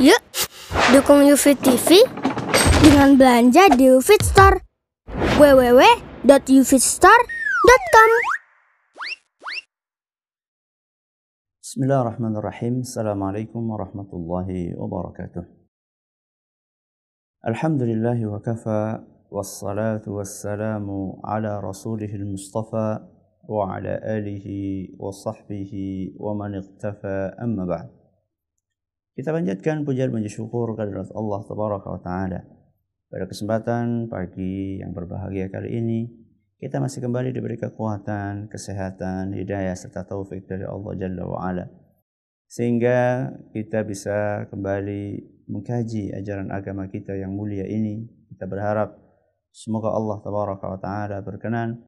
Yuk, dukung UFIT TV dengan belanja di UFIT Store. www.ufitstore.com. Bismillahirrahmanirrahim. Assalamualaikum warahmatullahi wabarakatuh. Alhamdulillahi wa kafa, wassalatu wassalamu ala rasulihil mustafa wa ala alihi wa sahbihi wa man iqtafa, amma ba'd. Kita panjatkan pujian puji syukur kehadirat Allah Tabaraka wa Ta'ala. Pada kesempatan pagi yang berbahagia kali ini, kita masih kembali diberi kekuatan, kesehatan, hidayah serta taufik dari Allah Jalla wa Ala, sehingga kita bisa kembali mengkaji ajaran agama kita yang mulia ini. Kita berharap semoga Allah Tabaraka wa Ta'ala berkenan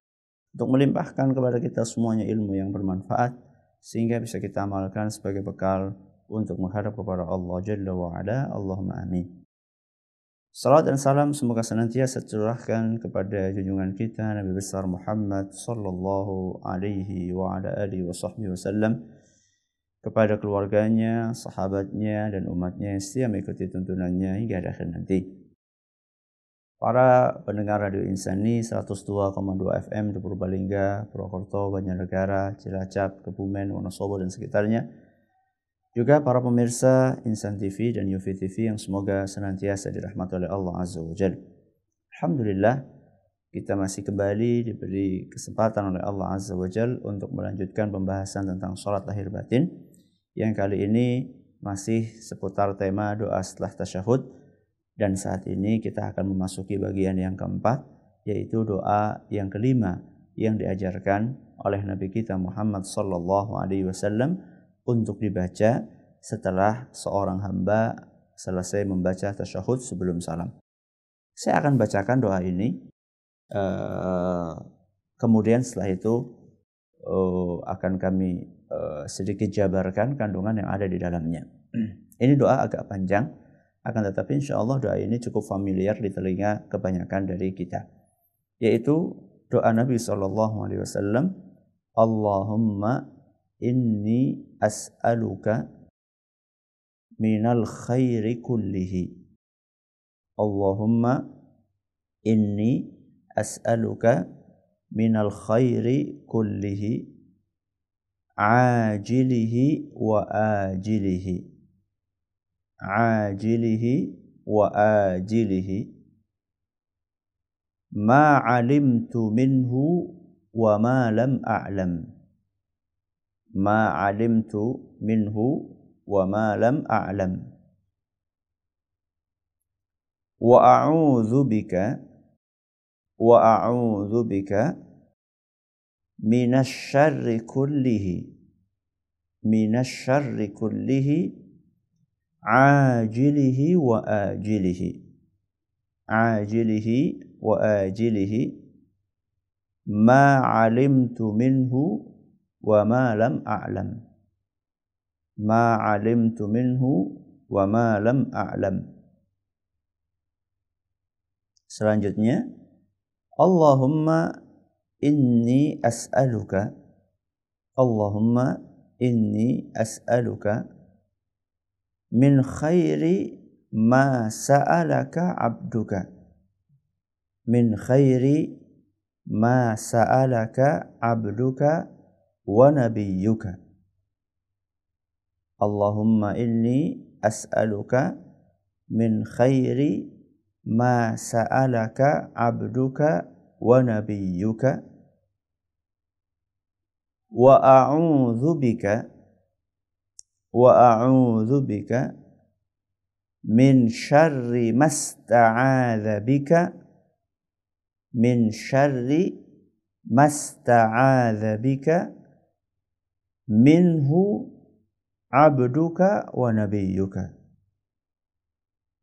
untuk melimpahkan kepada kita semuanya ilmu yang bermanfaat, sehingga bisa kita amalkan sebagai bekal untuk menghadap kepada Allah Jalla wa Ala. Allahumma amin. Salat dan salam semoga senantiasa tercurahkan kepada junjungan kita Nabi besar Muhammad sallallahu alaihi wa ala alihi wasallam, kepada keluarganya, sahabatnya dan umatnya yang setia mengikuti tuntunannya hingga akhir nanti. Para pendengar Radio Insani 102,2 FM di Purbalingga, Purwokerto, Banjarnegara, Cilacap, Kebumen, Wonosobo dan sekitarnya, juga para pemirsa Insan TV dan UFIT TV yang semoga senantiasa dirahmati oleh Allah Azza wa Jalla. Alhamdulillah, kita masih kembali diberi kesempatan oleh Allah Azza wa Jalla untuk melanjutkan pembahasan tentang sholat lahir batin, yang kali ini masih seputar tema doa setelah tasyahud, dan saat ini kita akan memasuki bagian yang keempat, yaitu doa yang kelima yang diajarkan oleh Nabi kita Muhammad sallallahu alaihi wasallam untuk dibaca setelah seorang hamba selesai membaca tasyahud sebelum salam. Saya akan bacakan doa ini, kemudian setelah itu akan kami sedikit jabarkan kandungan yang ada di dalamnya. Ini doa agak panjang, akan tetapi insya Allah doa ini cukup familiar di telinga kebanyakan dari kita, yaitu doa Nabi SAW, Allahumma inni as'aluka minal khairi kullihi. Allahumma inni as'aluka minal khairi kullihi, ajilihi wa ajilihi, ajilihi wa ajilihi, ma alimtu minhu wa ma lam a'lam, ma alimtu minhu wa ma lam a'lam, wa a'udzu bika minasy syarri kullihi, minasy syarri kullihi, ajilihi wa ajilihi, ajilihi wa ajilihi, ma alimtu minhu wa ma lam a'lam, ma alimtu minhu wa ma lam a'lam. Selanjutnya, Allahumma inni as'aluka, Allahumma inni as'aluka min khairi ma sa'alaka abduka, min khairi ma sa'alaka abduka wa nabiyyuka. Allahumma inni as'aluka min khairi ma sa'alaka abduka wa nabiyyuka, wa a'udzu bika min syarri masta'adza bika, min syarri masta'adza bika minhu abduka wa nabiyyuka,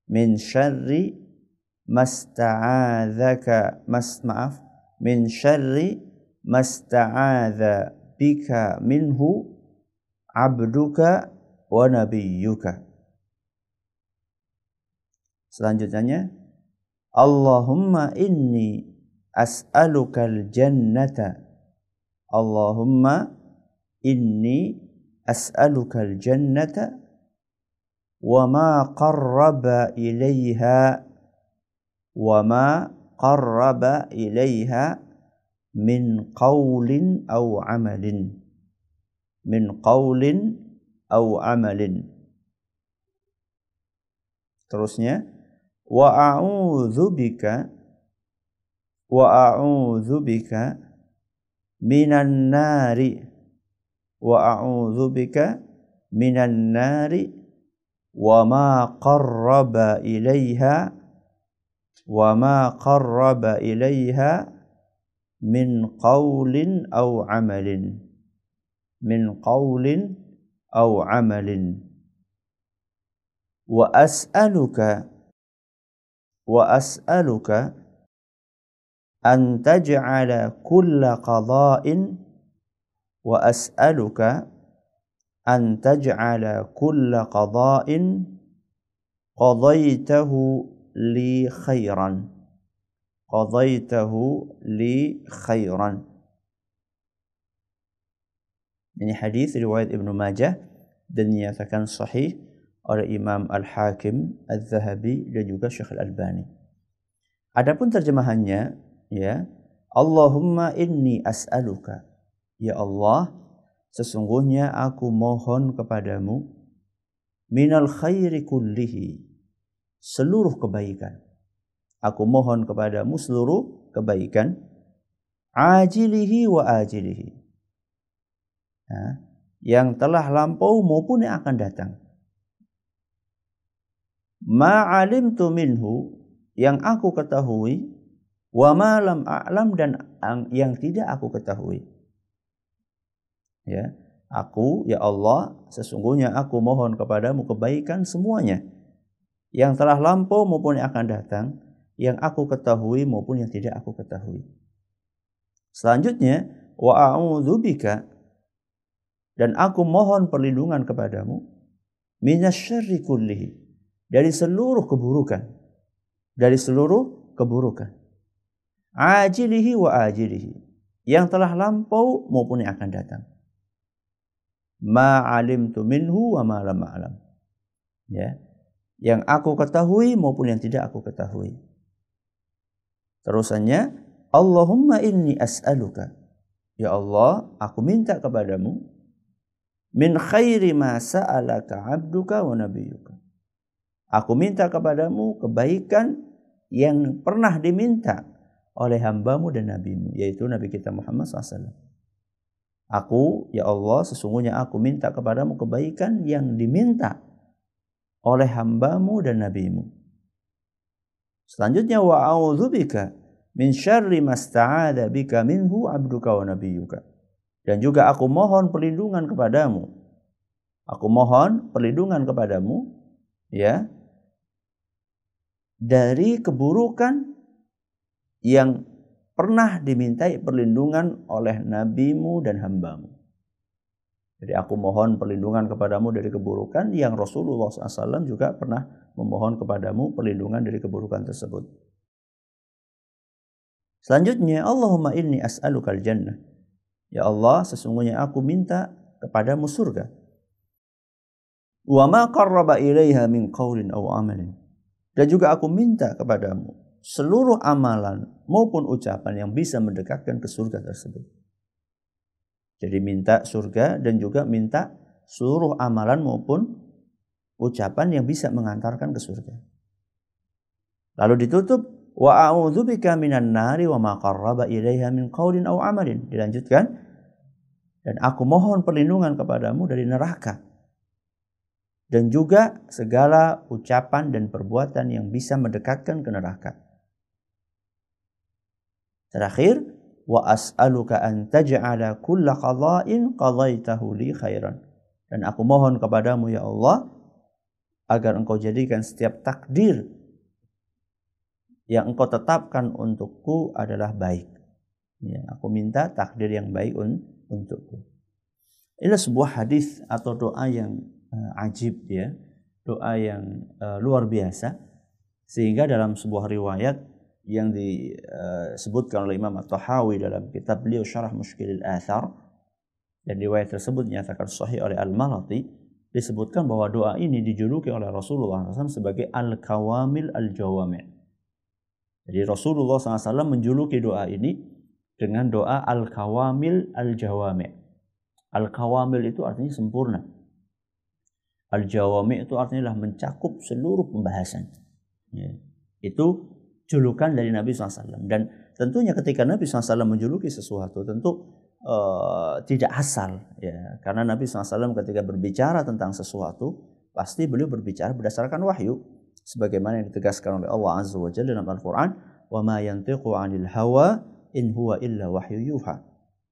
min syarri masta'adzaka min syarri masta'adza bika minhu abduka wa nabiyyuka. Selanjutnya, Allahumma inni as'alukal jannata, Allahumma inni as'alukal jannata wa ma qarraba ilaiha min qaulin aw amalin. Terusnya wa a'udzu bika minan nari wa ma qarraba ilaiha min qaulin aw amalin. Wa as'aluka an taj'ala kulla qada'in qadaitahu li khairan. Ini hadis riwayat Ibnu Majah dan dinyatakan sahih oleh Imam Al-Hakim, Al-Zahabi dan juga Syekh Al-Albani. Adapun terjemahannya, ya, Allahumma inni as'aluka, ya Allah, sesungguhnya aku mohon kepadamu, minal khairi kullihi, seluruh kebaikan. Aku mohon kepadamu seluruh kebaikan, ajilihi wa ajilihi, yang telah lampau maupun yang akan datang. Ma'alimtu minhu, yang aku ketahui, wa ma lam a'lam, dan yang tidak aku ketahui. Ya, aku, ya Allah, sesungguhnya aku mohon kepadamu kebaikan semuanya, yang telah lampau maupun yang akan datang, yang aku ketahui maupun yang tidak aku ketahui. Selanjutnya, wa a'udzubika, dan aku mohon perlindungan kepadamu, minasyarri kullihi, dari seluruh keburukan. Ajilihi wa ajilihi, yang telah lampau maupun yang akan datang. Ma'alimtu minhu wa ma lam a'lam, ya, yang aku ketahui maupun yang tidak aku ketahui. Terusannya, Allahumma inni as'aluka, ya Allah, aku minta kepadamu, min khairi ma sa'alaka 'abduka wa nabiyyuka, aku minta kepadamu kebaikan yang pernah diminta oleh hambamu dan nabimu, yaitu Nabi kita Muhammad SAW. Aku, ya Allah, sesungguhnya aku minta kepadamu kebaikan yang diminta oleh hambamu dan nabimu. Selanjutnya, wa a'udzubika min syarri masta'adza bika minhu 'abduka wa nabiyyuka, dan juga aku mohon perlindungan kepadamu. Aku mohon perlindungan kepadamu, ya, dari keburukan yang pernah dimintai perlindungan oleh nabimu dan hambamu. Jadi aku mohon perlindungan kepadamu dari keburukan yang Rasulullah SAW juga pernah memohon kepadamu perlindungan dari keburukan tersebut. Selanjutnya, Allahumma inni as'alukal jannah, ya Allah, sesungguhnya aku minta kepadamu surga. Wa ma qarraba ilaiha min qaulin aw amalin, dan juga aku minta kepadamu seluruh amalan maupun ucapan yang bisa mendekatkan ke surga tersebut. Jadi minta surga dan juga minta seluruh amalan maupun ucapan yang bisa mengantarkan ke surga. Lalu ditutup, wa a'udzubika minan nari wa ma qarraba ilaiha min qaulin aw amalin. Dilanjutkan, dan aku mohon perlindungan kepadamu dari neraka dan juga segala ucapan dan perbuatan yang bisa mendekatkan ke neraka. Terakhir, wa as'aluka an taj'ala kulla qada'in qadaitahu li khairan, dan aku mohon kepadamu, ya Allah, agar engkau jadikan setiap takdir yang engkau tetapkan untukku adalah baik. Ya, aku minta takdir yang baik untukku. Inilah sebuah hadis atau doa yang ajib, ya, doa yang luar biasa, sehingga dalam sebuah riwayat yang disebutkan oleh Imam At-Tahawi dalam kitab beliau Syarah Mushkilil Athar, dan riwayat tersebut dinyatakan sahih oleh Al-Malati, disebutkan bahwa doa ini dijuluki oleh Rasulullah SAW sebagai Al-Kawamil Al-Jawami'. Jadi Rasulullah SAW menjuluki doa ini dengan doa Al-Kawamil Al-Jawami'. Al-Kawamil itu artinya sempurna. Al-Jawami' itu artinya mencakup seluruh pembahasan. Ya. Itu julukan dari Nabi SAW. Dan tentunya ketika Nabi SAW menjuluki sesuatu, tentu tidak asal, ya, karena Nabi SAW ketika berbicara tentang sesuatu pasti beliau berbicara berdasarkan wahyu, sebagaimana yang ditegaskan oleh Allah Azza wa Jalla dalam Al-Quran, wa ma yantiqu 'anil hawa in huwa illa wahyu yuha.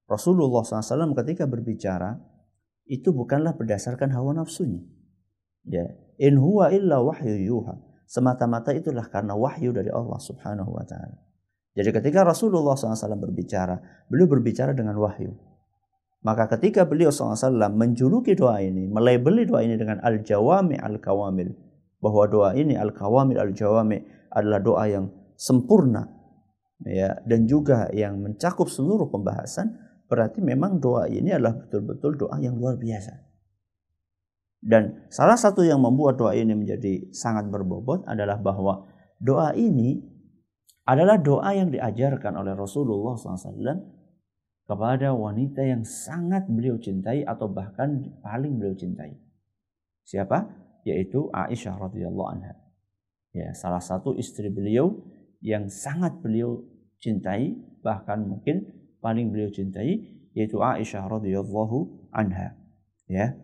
Rasulullah SAW ketika berbicara itu bukanlah berdasarkan hawa nafsunya, ya, in huwa illa wahyu yuha, semata-mata itulah karena wahyu dari Allah Subhanahu wa Ta'ala. Jadi ketika Rasulullah SAW berbicara, beliau berbicara dengan wahyu. Maka ketika beliau SAW menjuluki doa ini, melabeli doa ini dengan Al-Jawami' Al-Kawamil, bahwa doa ini Al-Kawamil Al-Jawami' adalah doa yang sempurna, ya, dan juga yang mencakup seluruh pembahasan, berarti memang doa ini adalah betul-betul doa yang luar biasa. Dan salah satu yang membuat doa ini menjadi sangat berbobot adalah bahwa doa ini adalah doa yang diajarkan oleh Rasulullah SAW kepada wanita yang sangat beliau cintai atau bahkan paling beliau cintai. Siapa? Yaitu Aisyah radhiyallahu anha. Ya, salah satu istri beliau yang sangat beliau cintai, bahkan mungkin paling beliau cintai, yaitu Aisyah radhiyallahu anha. Ya.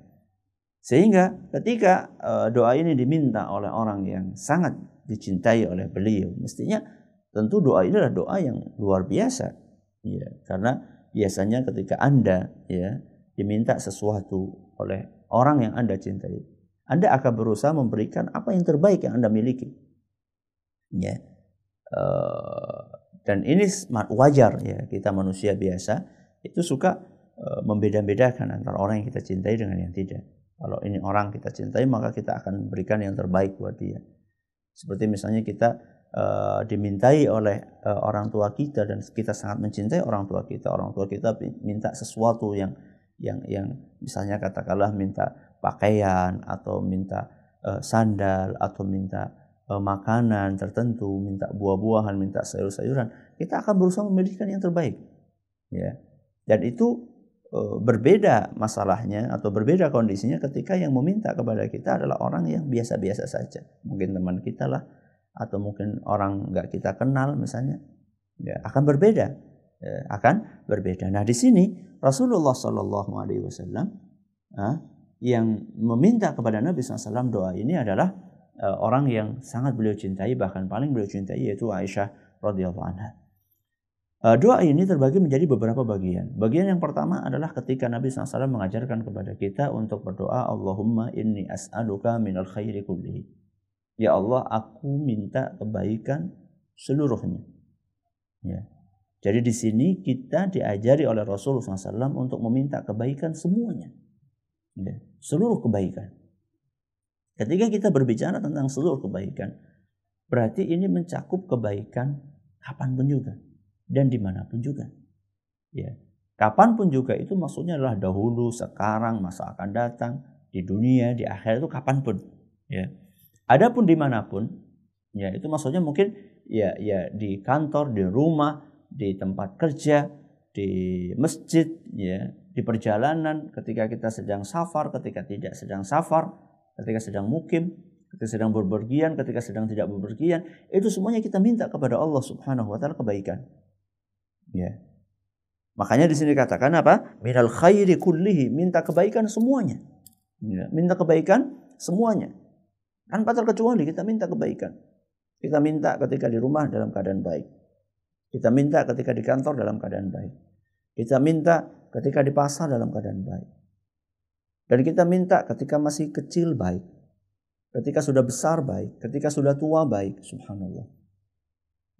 Sehingga ketika doa ini diminta oleh orang yang sangat dicintai oleh beliau, mestinya tentu doa ini adalah doa yang luar biasa, ya, karena biasanya ketika Anda, ya, diminta sesuatu oleh orang yang Anda cintai, Anda akan berusaha memberikan apa yang terbaik yang Anda miliki, ya. Dan ini wajar, ya, kita manusia biasa itu suka membeda-bedakan antara orang yang kita cintai dengan yang tidak. Kalau ini orang kita cintai, maka kita akan berikan yang terbaik buat dia. Seperti misalnya kita dimintai oleh orang tua kita dan kita sangat mencintai orang tua kita minta sesuatu yang misalnya katakanlah minta pakaian atau minta sandal atau minta makanan tertentu, minta buah-buahan, minta sayur-sayuran, kita akan berusaha memilihkan yang terbaik, ya. Dan itu berbeda masalahnya atau berbeda kondisinya ketika yang meminta kepada kita adalah orang yang biasa-biasa saja, mungkin teman kita lah, atau mungkin orang nggak kita kenal misalnya, ya, akan berbeda, Nah, di sini Rasulullah SAW yang meminta kepada Nabi SAW doa ini adalah orang yang sangat beliau cintai, bahkan paling beliau cintai, yaitu Aisyah radhiyallahu anha. Doa ini terbagi menjadi beberapa bagian. Bagian yang pertama adalah ketika Nabi SAW mengajarkan kepada kita untuk berdoa, Allahumma inni as'aluka minal khairi kullihi. Ya Allah, aku minta kebaikan seluruhnya. Ya. Jadi di sini kita diajari oleh Rasulullah SAW untuk meminta kebaikan semuanya, ya, seluruh kebaikan. Ketika kita berbicara tentang seluruh kebaikan, berarti ini mencakup kebaikan kapanpun juga dan dimanapun juga. Ya. Kapanpun juga itu maksudnya adalah dahulu, sekarang, masa akan datang, di dunia, di akhirat, itu kapanpun. Ya. Adapun dimanapun, ya, itu maksudnya mungkin ya di kantor, di rumah, di tempat kerja, di masjid, ya, di perjalanan, ketika kita sedang safar, ketika tidak sedang safar, ketika sedang mukim, ketika sedang bepergian, ketika sedang tidak bepergian, itu semuanya kita minta kepada Allah Subhanahu wa Ta'ala kebaikan. Ya. Makanya di sini katakan apa? Minal khairi kullihi, minta kebaikan semuanya. Ya, minta kebaikan semuanya. Tanpa terkecuali kita minta kebaikan. Kita minta ketika di rumah dalam keadaan baik. Kita minta ketika di kantor dalam keadaan baik. Kita minta ketika di pasar dalam keadaan baik. Dan kita minta ketika masih kecil baik. Ketika sudah besar baik. Ketika sudah tua baik. Subhanallah.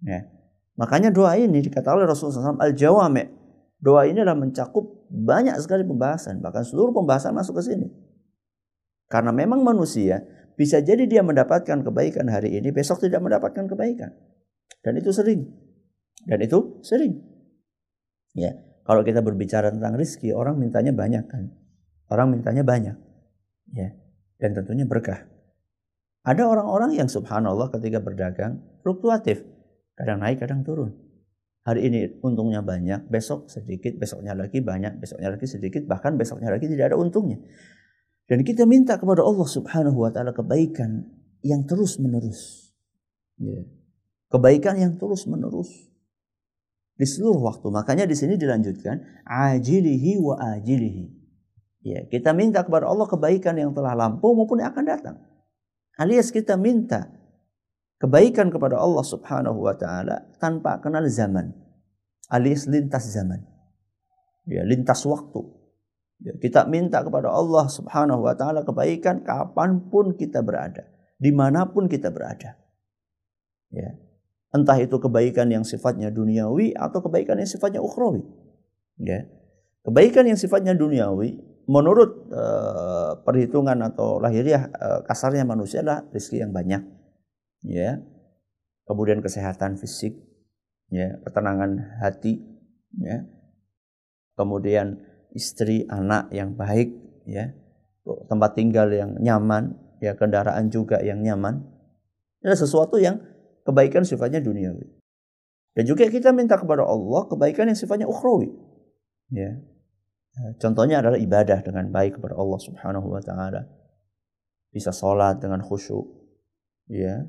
Ya. Makanya doa ini dikatakan oleh Rasulullah SAW Al-Jawami'. Doa ini adalah mencakup banyak sekali pembahasan. Bahkan seluruh pembahasan masuk ke sini. Karena memang manusia bisa jadi dia mendapatkan kebaikan hari ini, besok tidak mendapatkan kebaikan. Dan itu sering. Ya, kalau kita berbicara tentang rezeki, orang mintanya banyak kan. Orang mintanya banyak. Ya. dan tentunya berkah. Ada orang-orang yang subhanallah ketika berdagang fluktuatif, kadang naik kadang turun. Hari ini untungnya banyak, besok sedikit, besoknya lagi banyak, besoknya lagi sedikit, bahkan besoknya lagi tidak ada untungnya. Dan kita minta kepada Allah subhanahu wa ta'ala kebaikan yang terus menerus. Ya. Kebaikan yang terus menerus di seluruh waktu. Makanya di sini dilanjutkan ajilihi wa ajilihi. Ya, kita minta kepada Allah kebaikan yang telah lampau maupun yang akan datang. Alias kita minta kebaikan kepada Allah subhanahu wa ta'ala tanpa kenal zaman. Alias lintas zaman. Ya, lintas waktu. Ya, kita minta kepada Allah subhanahu wa ta'ala kebaikan kapanpun kita berada. Dimanapun kita berada. Ya. Entah itu kebaikan yang sifatnya duniawi atau kebaikan yang sifatnya ukhrawi. Ya. Kebaikan yang sifatnya duniawi menurut perhitungan atau lahiriah kasarnya manusia adalah rezeki yang banyak, ya, kemudian kesehatan fisik, ya, ketenangan hati, ya, kemudian istri anak yang baik, ya, tempat tinggal yang nyaman, ya, kendaraan juga yang nyaman. Ini sesuatu yang kebaikan sifatnya duniawi. Dan juga kita minta kepada Allah kebaikan yang sifatnya ukhrawi, ya. Contohnya adalah ibadah dengan baik kepada Allah subhanahu wa ta'ala. Bisa sholat dengan khusyuk. Ya.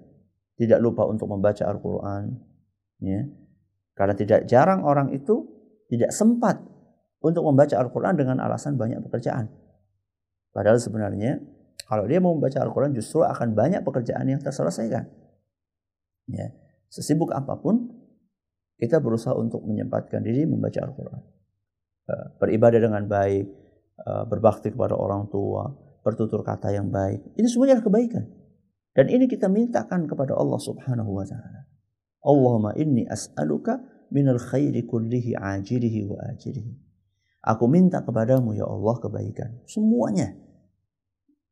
Tidak lupa untuk membaca Al-Quran. Ya. Karena tidak jarang orang itu tidak sempat untuk membaca Al-Quran dengan alasan banyak pekerjaan. Padahal sebenarnya kalau dia mau membaca Al-Quran justru akan banyak pekerjaan yang terselesaikan. Ya. Sesibuk apapun kita berusaha untuk menyempatkan diri membaca Al-Quran. Beribadah dengan baik, berbakti kepada orang tua, bertutur kata yang baik. Ini semuanya kebaikan. Dan ini kita mintakan kepada Allah subhanahu wa ta'ala. Allahumma inni as'aluka minal khairi kullihi ajilihi wa ajilihi. Aku minta kepadamu ya Allah kebaikan. Semuanya.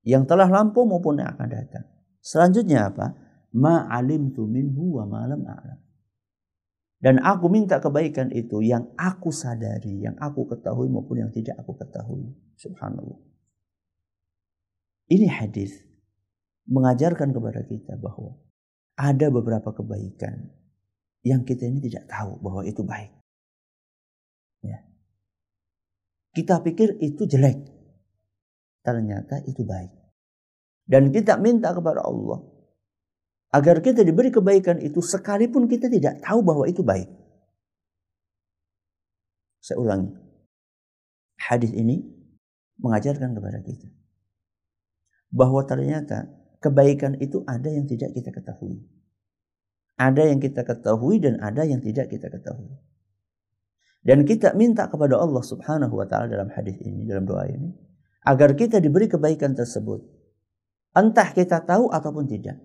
Yang telah lampau maupun yang akan datang. Selanjutnya apa? Ma'alimtu minhu wa ma'lam a'lam. Dan aku minta kebaikan itu yang aku sadari, yang aku ketahui maupun yang tidak aku ketahui. Subhanallah. Ini hadis mengajarkan kepada kita bahwa ada beberapa kebaikan yang kita ini tidak tahu bahwa itu baik. Ya. Kita pikir itu jelek. Ternyata itu baik. Dan kita minta kepada Allah agar kita diberi kebaikan itu sekalipun kita tidak tahu bahwa itu baik. Saya ulangi. Hadis ini mengajarkan kepada kita bahwa ternyata kebaikan itu ada yang tidak kita ketahui. Ada yang kita ketahui dan ada yang tidak kita ketahui. Dan kita minta kepada Allah subhanahu wa ta'ala dalam hadis ini, dalam doa ini, agar kita diberi kebaikan tersebut. Entah kita tahu ataupun tidak.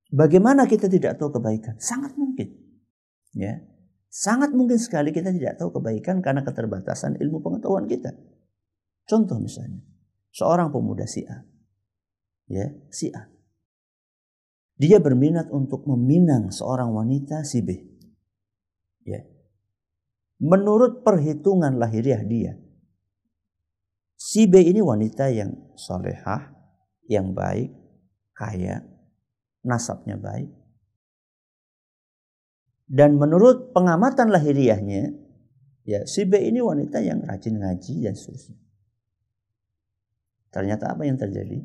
Bagaimana kita tidak tahu kebaikan? Sangat mungkin. Ya. Sangat mungkin sekali kita tidak tahu kebaikan karena keterbatasan ilmu pengetahuan kita. Contoh misalnya, seorang pemuda si A. Ya, si A. Dia berminat untuk meminang seorang wanita si B. Ya. Menurut perhitungan lahiriah dia, si B ini wanita yang salehah, yang baik, kaya, nasabnya baik. Dan menurut pengamatan lahiriahnya, ya, si B ini wanita yang rajin ngaji dan seterusnya. Ternyata apa yang terjadi?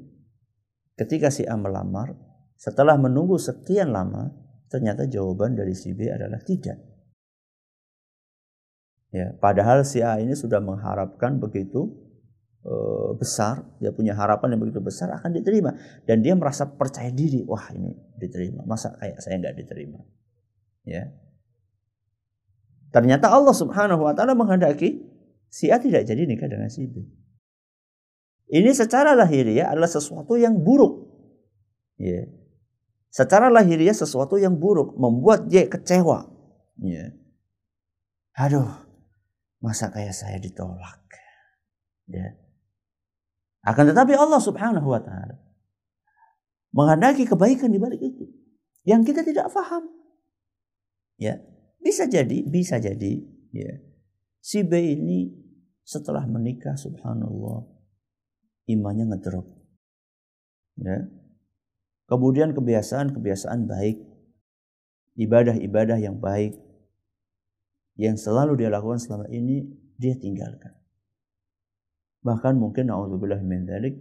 Ketika si A melamar, setelah menunggu sekian lama, ternyata jawaban dari si B adalah tidak. Ya, padahal si A ini sudah mengharapkan begitu besar, dia punya harapan yang begitu besar akan diterima, dan dia merasa percaya diri, wah ini diterima, masa kayak saya nggak diterima. Ya, ternyata Allah subhanahu wa ta'ala menghendaki si A tidak jadi nikah dengan si B. Ini secara lahiriah adalah sesuatu yang buruk. Ya, secara lahiriah sesuatu yang buruk, membuat dia kecewa. Ya, aduh, masa kayak saya ditolak. Ya. Akan tetapi Allah subhanahu wa ta'ala menghendaki kebaikan di balik itu yang kita tidak paham. Ya, bisa jadi ya, si B ini setelah menikah subhanallah imannya ngedrop. Ya. Kemudian kebiasaan-kebiasaan baik, ibadah-ibadah yang baik yang selalu dia lakukan selama ini dia tinggalkan. Bahkan mungkin na'udzubillah min dzalik,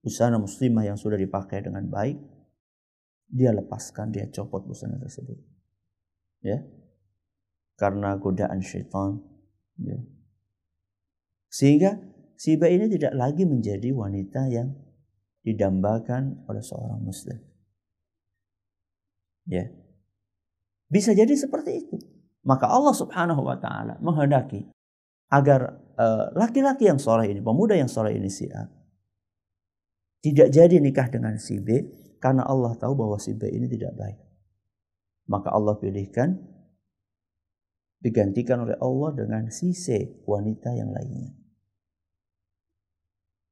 busana muslimah yang sudah dipakai dengan baik dia lepaskan, dia copot busana tersebut. Ya. Karena godaan syaitan. Ya. Sehingga si B ini tidak lagi menjadi wanita yang didambakan oleh seorang muslim. Ya. Bisa jadi seperti itu. Maka Allah Subhanahu wa taala menghendaki agar laki-laki yang saleh ini, pemuda yang saleh ini si A, tidak jadi nikah dengan si B karena Allah tahu bahwa si B ini tidak baik. Maka Allah pilihkan, digantikan oleh Allah dengan si C, wanita yang lainnya.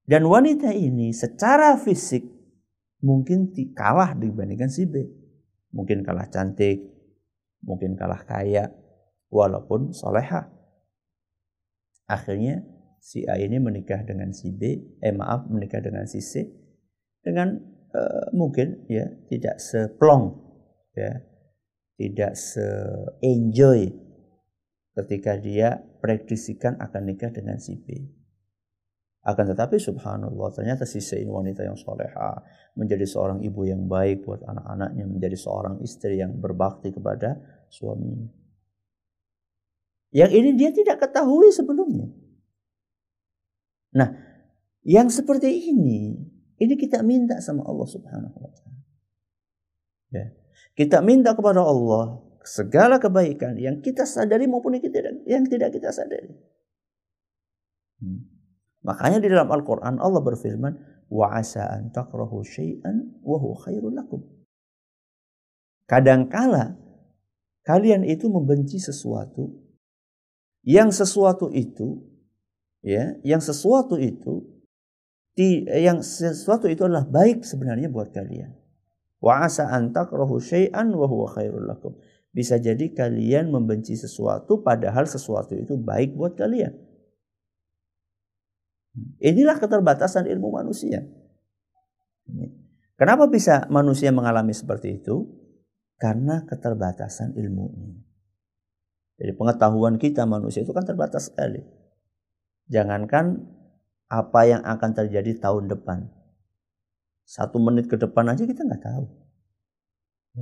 Dan wanita ini secara fisik mungkin kalah dibandingkan si B. Mungkin kalah cantik, mungkin kalah kaya, walaupun solehah. Akhirnya si A ini menikah dengan si B, menikah dengan si C dengan mungkin ya tidak seplong, ya, tidak se-enjoy ketika dia prediksikan akan nikah dengan si B. Akan tetapi subhanallah, ternyata si C ini wanita yang solehah, menjadi seorang ibu yang baik buat anak-anaknya, menjadi seorang istri yang berbakti kepada suaminya. Yang ini dia tidak ketahui sebelumnya. Nah, yang seperti ini kita minta sama Allah Subhanahu wa taala. Ya. Kita minta kepada Allah segala kebaikan yang kita sadari maupun yang tidak kita sadari. Makanya di dalam Al-Qur'an Allah berfirman, wa asa an takrahu syai'an wa huwa khairul lakum. Kadangkala kalian itu membenci sesuatu yang sesuatu itu adalah baik sebenarnya buat kalian. Wa asa an takrahu syai'an wa huwa khairul lakum. Bisa jadi kalian membenci sesuatu padahal sesuatu itu baik buat kalian. Inilah keterbatasan ilmu manusia. Kenapa bisa manusia mengalami seperti itu? Karena keterbatasan ilmunya. Jadi pengetahuan kita manusia itu kan terbatas sekali. Jangankan apa yang akan terjadi tahun depan. 1 menit ke depan aja kita nggak tahu.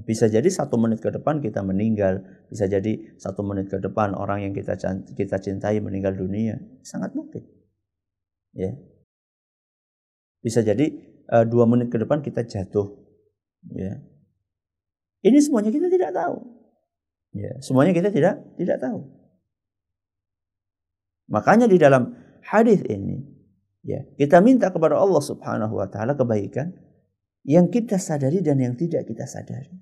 Bisa jadi 1 menit ke depan kita meninggal. Bisa jadi 1 menit ke depan orang yang kita cintai meninggal dunia. Sangat mungkin. Ya. Bisa jadi 2 menit ke depan kita jatuh. Ya. Ini semuanya kita tidak tahu. Ya, semuanya kita tidak tahu. Makanya di dalam hadis ini, ya, kita minta kepada Allah Subhanahu wa taala kebaikan yang kita sadari dan yang tidak kita sadari.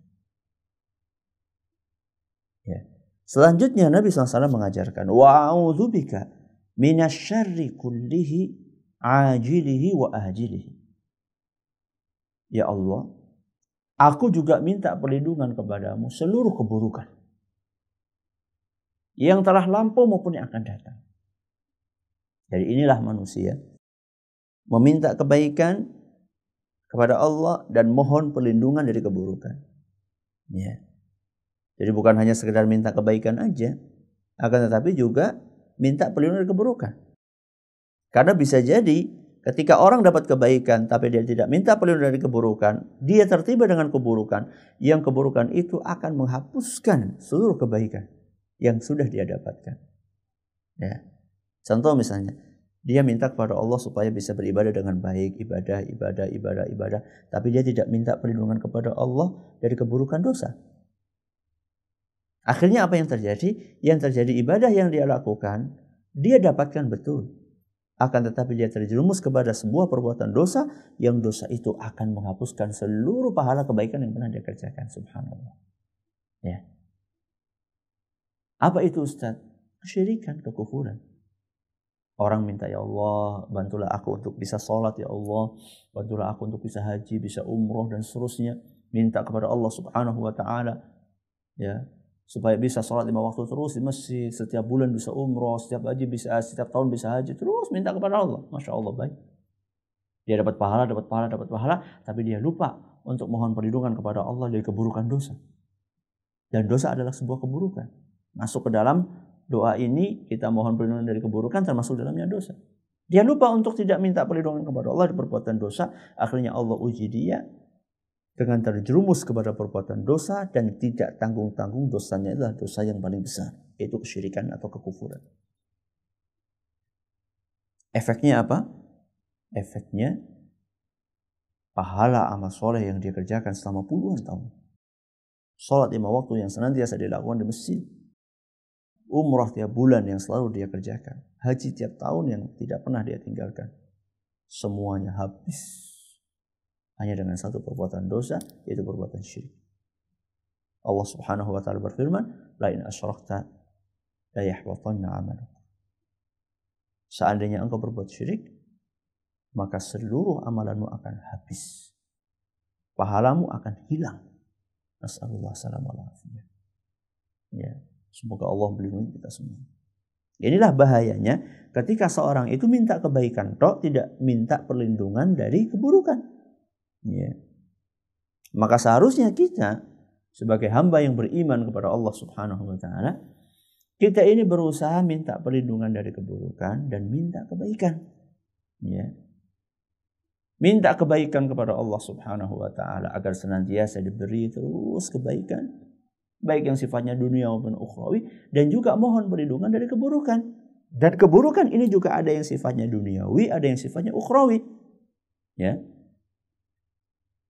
Ya. Selanjutnya Nabi SAW mengajarkan, wa a'udzubika minasyarri kullihi ajilihi wa ajilihi. Ya Allah, aku juga minta perlindungan kepadamu seluruh keburukan yang telah lampau maupun yang akan datang. Jadi inilah manusia meminta kebaikan kepada Allah dan mohon perlindungan dari keburukan. Ya. Jadi bukan hanya sekedar minta kebaikan aja, akan tetapi juga minta perlindungan dari keburukan. Karena bisa jadi ketika orang dapat kebaikan tapi dia tidak minta perlindungan dari keburukan, dia tertiba dengan keburukan, yang keburukan itu akan menghapuskan seluruh kebaikan yang sudah dia dapatkan. Ya. Contoh misalnya, dia minta kepada Allah supaya bisa beribadah dengan baik, ibadah, tapi dia tidak minta perlindungan kepada Allah dari keburukan dosa. Akhirnya apa yang terjadi? Yang terjadi ibadah yang dia lakukan, dia dapatkan betul. Akan tetapi dia terjerumus kepada sebuah perbuatan dosa, yang dosa itu akan menghapuskan seluruh pahala kebaikan yang pernah dia kerjakan. Subhanallah. Ya. Apa itu Ustaz? Kesyirikan, kekufuran. Orang minta, ya Allah, bantulah aku untuk bisa sholat, ya Allah, bantulah aku untuk bisa haji, bisa umroh dan seterusnya. Minta kepada Allah Subhanahu wa taala, ya, supaya bisa sholat 5 waktu terus di masjid, setiap bulan bisa umroh, setiap tahun bisa haji, terus minta kepada Allah. Masya Allah, baik. Dia dapat pahala, tapi dia lupa untuk mohon perlindungan kepada Allah dari keburukan dosa. Dan dosa adalah sebuah keburukan. Masuk ke dalam doa ini, kita mohon perlindungan dari keburukan, termasuk dalamnya dosa. Dia lupa untuk tidak minta perlindungan kepada Allah dari perbuatan dosa. Akhirnya Allah uji dia dengan terjerumus kepada perbuatan dosa, dan tidak tanggung-tanggung dosanya adalah dosa yang paling besar, yaitu kesyirikan atau kekufuran. Efeknya apa? Efeknya pahala amal soleh yang dia kerjakan selama puluhan tahun. Salat 5 waktu yang senantiasa dilakukan di masjid. Umrah tiap bulan yang selalu dia kerjakan. Haji tiap tahun yang tidak pernah dia tinggalkan. Semuanya habis hanya dengan satu perbuatan dosa, yaitu perbuatan syirik. Allah Subhanahu wa taala berfirman, "La in asyrakta la yahbatanna 'amaluk." Seandainya engkau berbuat syirik, maka seluruh amalanmu akan habis. Pahalamu akan hilang. Nasallallahu alaihi wasallam. Ya, semoga Allah melindungi kita semua. Inilah bahayanya ketika seorang itu minta kebaikan tok, tidak minta perlindungan dari keburukan. Ya. Maka seharusnya kita sebagai hamba yang beriman kepada Allah Subhanahu wa taala, kita ini berusaha minta perlindungan dari keburukan dan minta kebaikan. Ya. Minta kebaikan kepada Allah Subhanahu wa taala agar senantiasa diberi terus kebaikan, baik yang sifatnya dunia maupun ukhrawi, dan juga mohon perlindungan dari keburukan. Dan keburukan ini juga ada yang sifatnya duniawi, ada yang sifatnya ukhrawi. Ya.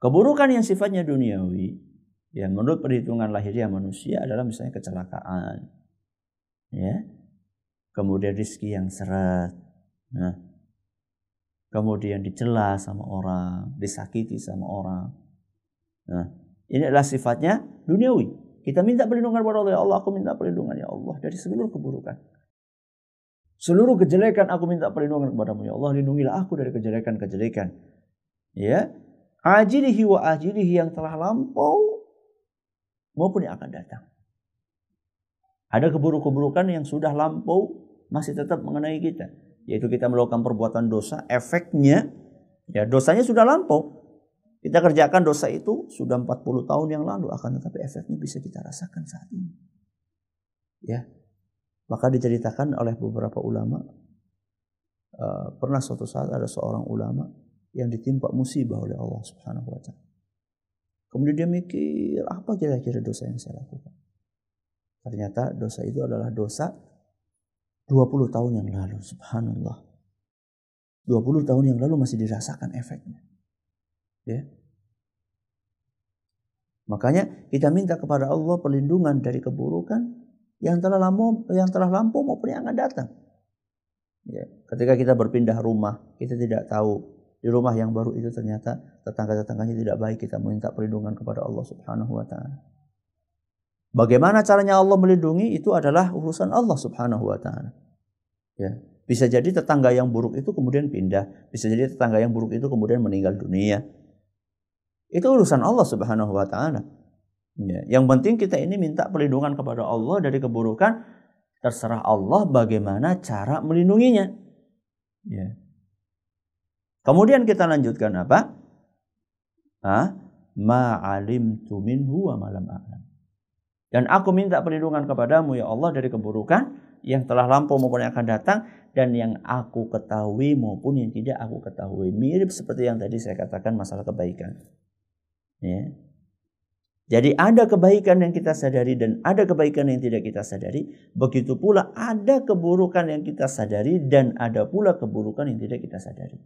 Keburukan yang sifatnya duniawi, ya menurut perhitungan lahiriah manusia adalah misalnya kecelakaan. Ya. Kemudian rezeki yang seret. Nah, kemudian dicela sama orang, disakiti sama orang. Nah, ini adalah sifatnya duniawi. Kita minta perlindungan kepada Allah. Ya Allah, aku minta perlindungan ya Allah dari seluruh keburukan. Seluruh kejelekan aku minta perlindungan kepadamu ya Allah. Lindungilah aku dari kejelekan-kejelekan. Ya. Ajilihi wa ajilihi, yang telah lampau maupun yang akan datang. Ada keburukan yang sudah lampau masih tetap mengenai kita. Yaitu kita melakukan perbuatan dosa, efeknya, ya dosanya sudah lampau. Kita kerjakan dosa itu sudah 40 tahun yang lalu, akan tetapi efeknya bisa kita rasakan saat ini. Ya, maka diceritakan oleh beberapa ulama, pernah suatu saat ada seorang ulama yang ditimpa musibah oleh Allah Subhanahu wa taala. Kemudian dia mikir, apa kira-kira dosa yang saya lakukan? Ternyata dosa itu adalah dosa 20 tahun yang lalu. Subhanallah. 20 tahun yang lalu masih dirasakan efeknya. Ya. Makanya kita minta kepada Allah perlindungan dari keburukan yang telah lampau maupun yang akan datang. Ya. Ketika kita berpindah rumah, kita tidak tahu di rumah yang baru itu ternyata tetangga-tetangganya tidak baik, kita minta perlindungan kepada Allah Subhanahu wa taala. Bagaimana caranya Allah melindungi, itu adalah urusan Allah Subhanahu wa taala. Ya, bisa jadi tetangga yang buruk itu kemudian pindah, bisa jadi tetangga yang buruk itu kemudian meninggal dunia. Itu urusan Allah Subhanahu wa taala. Ya, yang penting kita ini minta perlindungan kepada Allah dari keburukan, terserah Allah bagaimana cara melindunginya. Ya. Kemudian kita lanjutkan apa? Ma'alimtu minhu wa malam a'lam. Dan aku minta perlindungan kepadamu ya Allah dari keburukan yang telah lampau maupun yang akan datang, dan yang aku ketahui maupun yang tidak aku ketahui. Mirip seperti yang tadi saya katakan masalah kebaikan. Ya. Jadi ada kebaikan yang kita sadari dan ada kebaikan yang tidak kita sadari. Begitu pula ada keburukan yang kita sadari dan ada pula keburukan yang tidak kita sadari.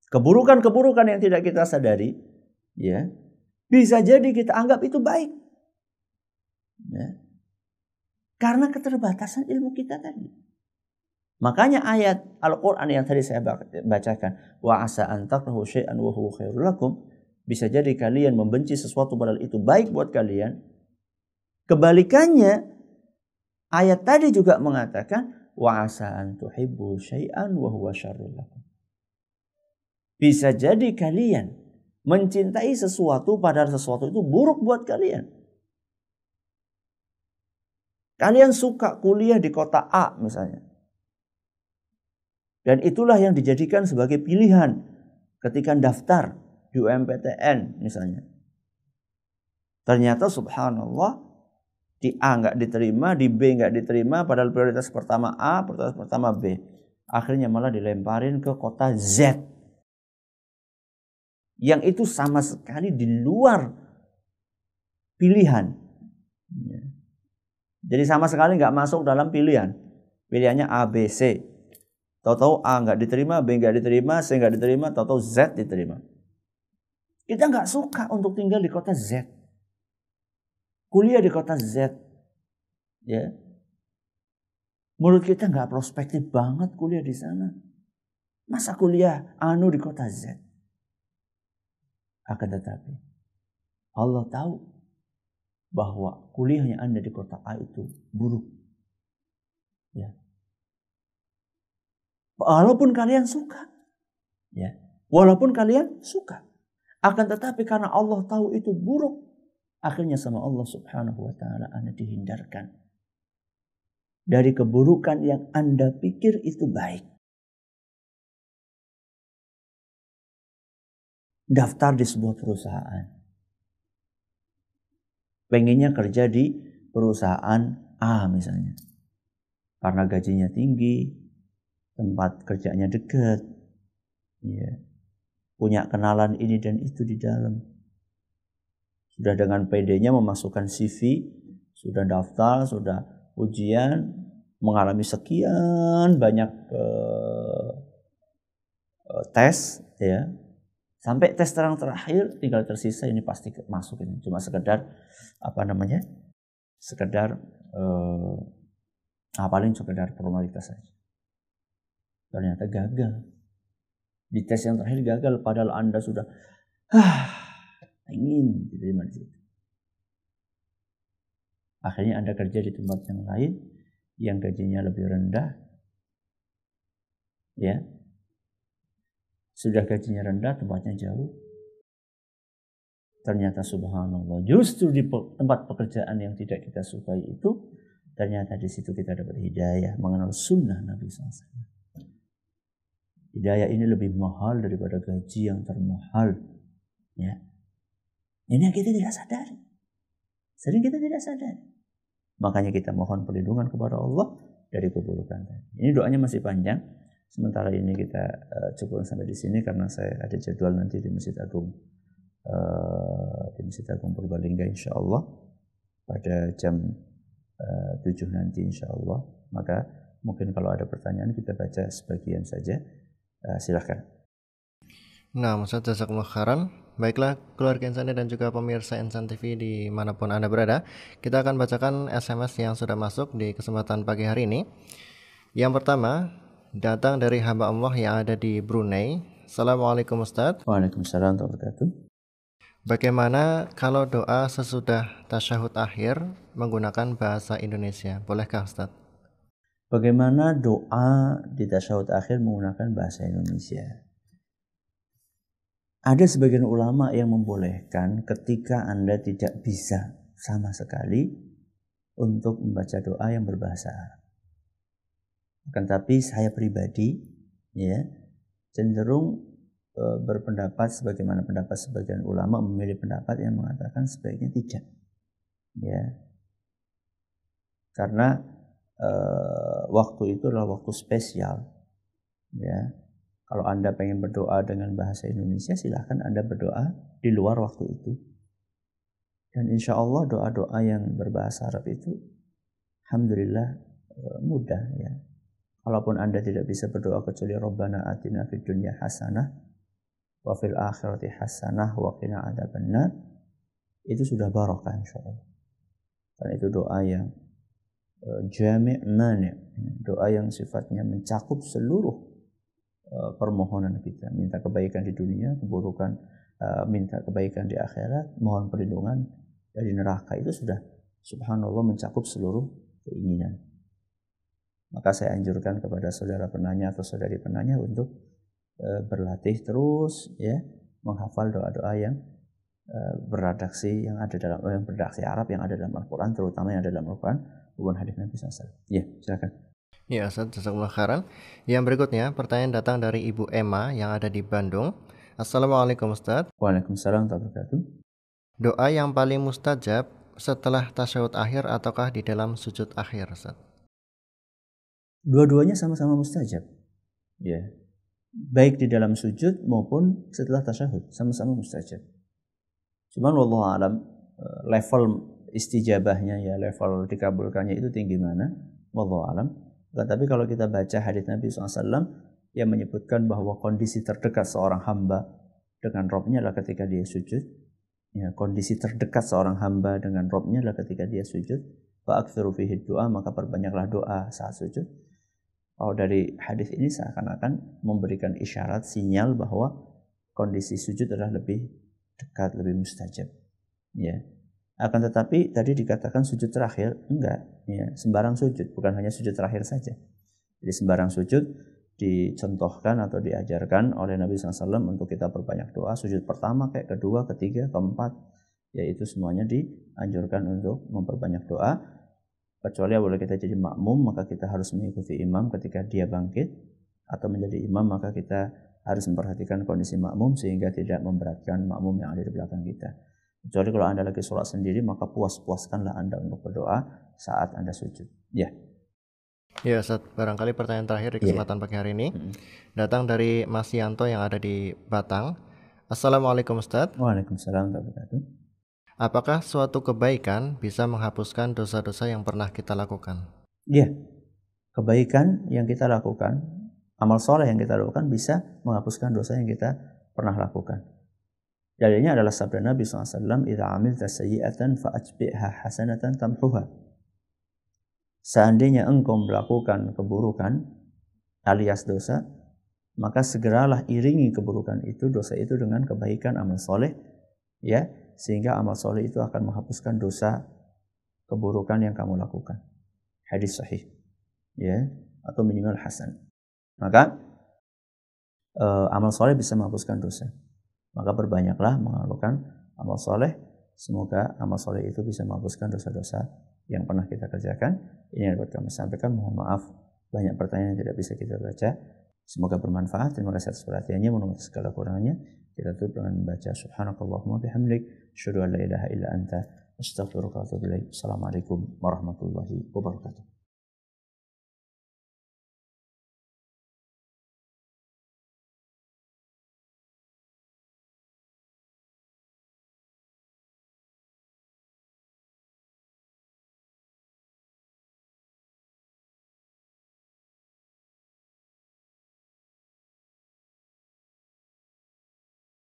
Keburukan-keburukan yang tidak kita sadari, ya, bisa jadi kita anggap itu baik. Ya. Karena keterbatasan ilmu kita tadi. Makanya ayat Al-Quran yang tadi saya bacakan, wa asa an takrahu syai'an wa huwa khairul lakum, bisa jadi kalian membenci sesuatu padahal itu baik buat kalian. Kebalikannya, ayat tadi juga mengatakan wa asa an tuhibbu syai'an wa huwa syarrul lakum. Bisa jadi kalian mencintai sesuatu padahal sesuatu itu buruk buat kalian. Kalian suka kuliah di kota A misalnya. Dan itulah yang dijadikan sebagai pilihan ketika daftar di UMPTN misalnya. Ternyata subhanallah di A nggak diterima, di B nggak diterima, padahal prioritas pertama A, prioritas pertama B. Akhirnya malah dilemparin ke kota Z. Yang itu sama sekali di luar pilihan. Jadi sama sekali nggak masuk dalam pilihan. Pilihannya A, B, C. Tahu-tahu A nggak diterima, B nggak diterima, C nggak diterima, tahu-tahu Z diterima. Kita nggak suka untuk tinggal di kota Z. Kuliah di kota Z. Ya. Menurut kita nggak prospektif banget kuliah di sana. Masa kuliah di kota Z? Akan tetapi Allah tahu bahwa kuliahnya Anda di kota A itu buruk. Ya. Walaupun kalian suka. Ya. Walaupun kalian suka. Akan tetapi karena Allah tahu itu buruk. Akhirnya sama Allah subhanahu wa ta'ala Anda dihindarkan. Dari keburukan yang Anda pikir itu baik. Daftar di sebuah perusahaan. Pengennya kerja di perusahaan A misalnya. Karena gajinya tinggi, tempat kerjanya dekat, ya. Punya kenalan ini dan itu di dalam. Sudah dengan PD-nya memasukkan CV, sudah daftar, sudah ujian, mengalami sekian banyak tes, ya. Sampai tes terakhir tinggal tersisa ini pasti masuk ini. Cuma sekedar sekedar paling sekedar formalitas saja. Ternyata gagal. Di tes yang terakhir gagal padahal Anda sudah ingin diterima di situ. Akhirnya Anda kerja di tempat yang lain yang gajinya lebih rendah. Ya. Sudah gajinya rendah, tempatnya jauh. Ternyata subhanallah, justru di tempat pekerjaan yang tidak kita sukai itu, ternyata di situ kita dapat hidayah, mengenal sunnah Nabi SAW. Hidayah ini lebih mahal daripada gaji yang termahal. Ya. Ini yang kita tidak sadari. Sering kita tidak sadari. Makanya kita mohon perlindungan kepada Allah dari keburukan tadi. Ini doanya masih panjang. Sementara ini kita cukup sampai di sini karena saya ada jadwal nanti di Masjid Agung Purbalingga insyaallah pada jam 7 nanti insyaallah. Maka mungkin kalau ada pertanyaan kita baca sebagian saja. Silahkan. Nah, Ustaz jazakumullah khairan. Baiklah keluarga Insan dan juga pemirsa Insan TV dimanapun Anda berada, kita akan bacakan SMS yang sudah masuk di kesempatan pagi hari ini. Yang pertama datang dari hamba Allah yang ada di Brunei. Assalamualaikum Ustaz. Waalaikumsalam warahmatullahi wabarakatuh. Bagaimana kalau doa sesudah tasyahud akhir menggunakan bahasa Indonesia? Bolehkah Ustaz? Bagaimana doa di tasyahud akhir menggunakan bahasa Indonesia? Ada sebagian ulama yang membolehkan ketika Anda tidak bisa sama sekali untuk membaca doa yang berbahasa Arab. Akan tapi saya pribadi ya cenderung berpendapat sebagaimana pendapat sebagian ulama, memilih pendapat yang mengatakan sebaiknya tidak. Ya. Karena waktu itu adalah waktu spesial. Ya. Kalau Anda pengen berdoa dengan bahasa Indonesia, silahkan Anda berdoa di luar waktu itu. Dan insya Allah doa-doa yang berbahasa Arab itu, alhamdulillah mudah ya. Kalaupun Anda tidak bisa berdoa kecuali Rabbana atina fid dunya hasanah wa fil akhirati hasanah wa qina adzabannar, itu sudah barokah insya Allah. Karena itu doa yang jami' mani', doa yang sifatnya mencakup seluruh permohonan kita, minta kebaikan di dunia, keburukan, minta kebaikan di akhirat, mohon perlindungan dari neraka, itu sudah subhanallah mencakup seluruh keinginan. Maka saya anjurkan kepada saudara penanya atau saudari penanya untuk berlatih terus ya menghafal doa-doa yang beredaksi yang ada dalam beredaksi Arab yang ada dalam Al-Quran, terutama yang ada dalam Al-Quran maupun hadis Nabi SAW. Ya, silakan. Ya, Ustaz, jazakumullah khairan. Yang berikutnya, pertanyaan datang dari Ibu Emma yang ada di Bandung. Assalamualaikum Ustaz. Waalaikumsalam warahmatullahi wabarakatuh. Doa yang paling mustajab setelah tasyahud akhir ataukah di dalam sujud akhir, Ustaz? Dua-duanya sama-sama mustajab. Ya. Baik di dalam sujud maupun setelah tasyahud, sama-sama mustajab. Cuman wallahu alam level istijabahnya ya, level dikabulkannya itu tinggi mana, wallahu alam. Tetapi kalau kita baca hadis Nabi SAW yang menyebutkan bahwa kondisi terdekat seorang hamba dengan Robnya adalah ketika dia sujud. Ya, kondisi terdekat seorang hamba dengan Robnya adalah ketika dia sujud. Fa'akthiru fihi doa, maka perbanyaklah doa saat sujud. Kalau dari hadis ini seakan-akan memberikan isyarat, sinyal bahwa kondisi sujud adalah lebih dekat, lebih mustajab. Ya. Akan tetapi tadi dikatakan sujud terakhir, enggak. Ya, sembarang sujud, bukan hanya sujud terakhir saja. Jadi sembarang sujud dicontohkan atau diajarkan oleh Nabi SAW untuk kita perbanyak doa. Sujud pertama, kayak kedua, ketiga, keempat, yaitu semuanya dianjurkan untuk memperbanyak doa. Kecuali boleh kita jadi makmum, maka kita harus mengikuti imam ketika dia bangkit, atau menjadi imam maka kita harus memperhatikan kondisi makmum sehingga tidak memberatkan makmum yang ada di belakang kita. Kecuali kalau Anda lagi sholat sendiri, maka puas-puaskanlah Anda untuk berdoa saat Anda sujud. Ya. Ya, Ustaz, barangkali pertanyaan terakhir di kesempatan pagi hari ini datang dari Mas Yanto yang ada di Batang. Assalamualaikum Ustaz. Waalaikumsalam warahmatullahi wabarakatuh. Apakah suatu kebaikan bisa menghapuskan dosa-dosa yang pernah kita lakukan? Ya, kebaikan yang kita lakukan, amal soleh yang kita lakukan bisa menghapuskan dosa yang kita pernah lakukan. Dalilnya adalah sabda Nabi SAW, "Idza amilta sayyi'atan fa'atbi'ha hasanatan tamhuha." Seandainya engkau melakukan keburukan alias dosa, maka segeralah iringi keburukan itu, dosa itu dengan kebaikan amal soleh, ya, sehingga amal soleh itu akan menghapuskan dosa keburukan yang kamu lakukan. Hadis sahih, ya, atau minimal hasan. Maka amal soleh bisa menghapuskan dosa. Maka berbanyaklah melakukan amal soleh. Semoga amal soleh itu bisa menghapuskan dosa-dosa yang pernah kita kerjakan. Ini yang dapat kami sampaikan. Mohon maaf banyak pertanyaan yang tidak bisa kita baca. Semoga bermanfaat. Terima kasih atas perhatiannya. Menurut segala kurangnya, kita tutup dengan membaca Subhanakallahumma bihamdik, asyhadu an la ilaha illa anta, astaghfiruka wa atubu ilaik. Assalamualaikum warahmatullahi wabarakatuh.